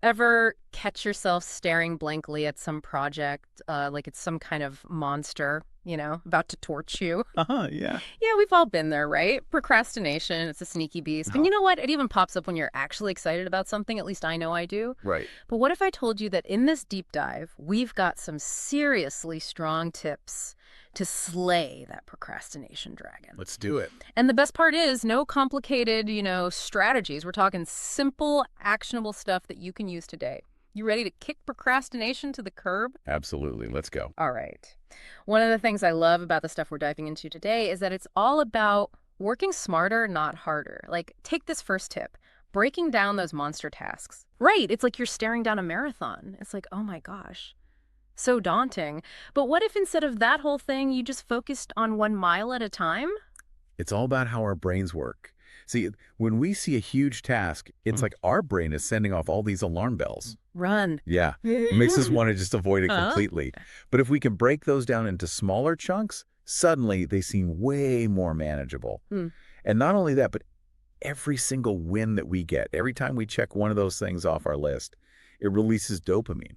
Ever catch yourself staring blankly at some project, like it's some kind of monster, about to torch you? Uh-huh, yeah. Yeah, we've all been there, right? Procrastination, it's a sneaky beast. And Oh, you know what? It even pops up when you're actually excited about something. At least I know I do. right. But what if I told you that in this deep dive, we've got some seriously strong tips to slay that procrastination dragon? Let's do it. And the best part is no complicated, strategies. We're talking simple, actionable stuff that you can use today. You ready to kick procrastination to the curb? Absolutely. Let's go. All right. One of the things I love about the stuff we're diving into today is that it's all about working smarter, not harder. Like, take this first tip, breaking down those monster tasks. Right. It's like you're staring down a marathon. It's like, oh my gosh, so daunting. But what if instead of that whole thing, you just focused on 1 mile at a time? It's all about how our brains work. See, when we see a huge task, it's like our brain is sending off all these alarm bells. Run. Yeah, it makes us want to just avoid it Huh? completely. But if we can break those down into smaller chunks, suddenly they seem way more manageable. Hmm. And not only that, but every single win that we get, every time we check one of those things off our list, it releases dopamine.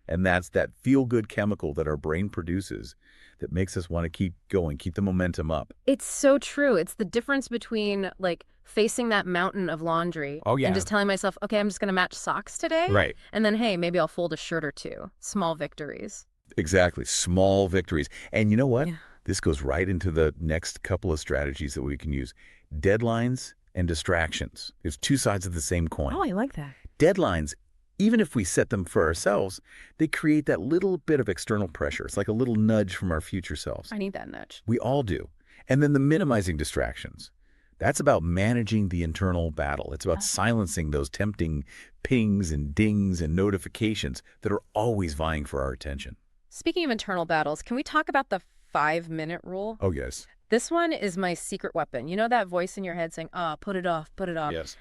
And that's that feel-good chemical that our brain produces that makes us want to keep going, keep the momentum up. It's so true. It's the difference between like facing that mountain of laundry Oh, and yeah. just telling myself, okay, I'm just going to match socks today. Right. And then, hey, maybe I'll fold a shirt or two. Small victories. Exactly. Small victories. And you know what? Yeah. This goes right into the next couple of strategies that we can use. Deadlines and distractions. There's two sides of the same coin. Oh, I like that. Deadlines, even if we set them for ourselves, they create that little bit of external pressure. It's like a little nudge from our future selves. I need that nudge. We all do. And then the minimizing distractions. That's about managing the internal battle. It's about silencing those tempting pings and dings and notifications that are always vying for our attention. Speaking of internal battles, can we talk about the 5-minute rule? Oh, yes. This one is my secret weapon. You know that voice in your head saying, put it off, put it off. Yes.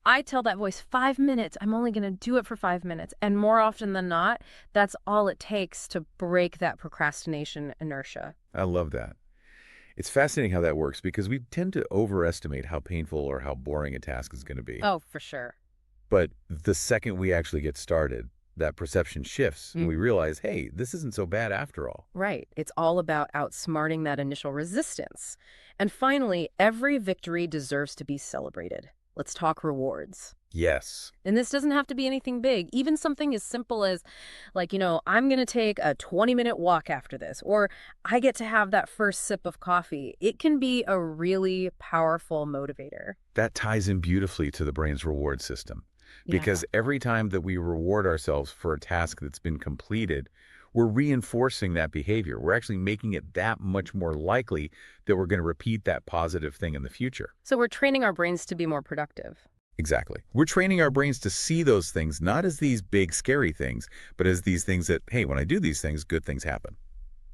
I tell that voice 5 minutes. I'm only going to do it for 5 minutes. And more often than not, that's all it takes to break that procrastination inertia. I love that. It's fascinating how that works because we tend to overestimate how painful or how boring a task is going to be. Oh, for sure. But the second we actually get started, that perception shifts and we realize, hey, this isn't so bad after all. Right. It's all about outsmarting that initial resistance. And finally, every victory deserves to be celebrated. Let's talk rewards. Yes. And this doesn't have to be anything big. Even something as simple as, like, I'm going to take a 20-minute walk after this, or I get to have that first sip of coffee. It can be a really powerful motivator. That ties in beautifully to the brain's reward system. Yeah. Because every time that we reward ourselves for a task that's been completed, we're reinforcing that behavior. We're actually making it that much more likely that we're going to repeat that positive thing in the future. So we're training our brains to be more productive. Exactly. We're training our brains to see those things not as these big, scary things, but as these things that, hey, when I do these things, good things happen.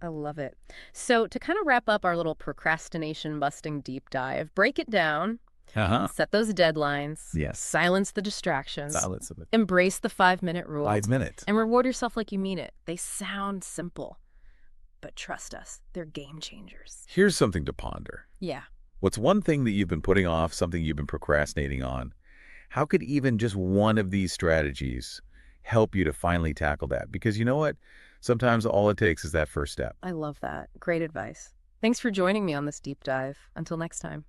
I love it. So to kind of wrap up our little procrastination busting deep dive, break it down, Uh-huh. set those deadlines, Yes. silence the distractions, Silence of it. embrace the 5-minute rule, 5 minutes. and reward yourself like you mean it. They sound simple, but trust us, they're game changers. Here's something to ponder. Yeah. What's one thing that you've been putting off, something you've been procrastinating on? How could even just one of these strategies help you to finally tackle that? Because you know what? Sometimes all it takes is that first step. I love that. Great advice. Thanks for joining me on this deep dive. Until next time.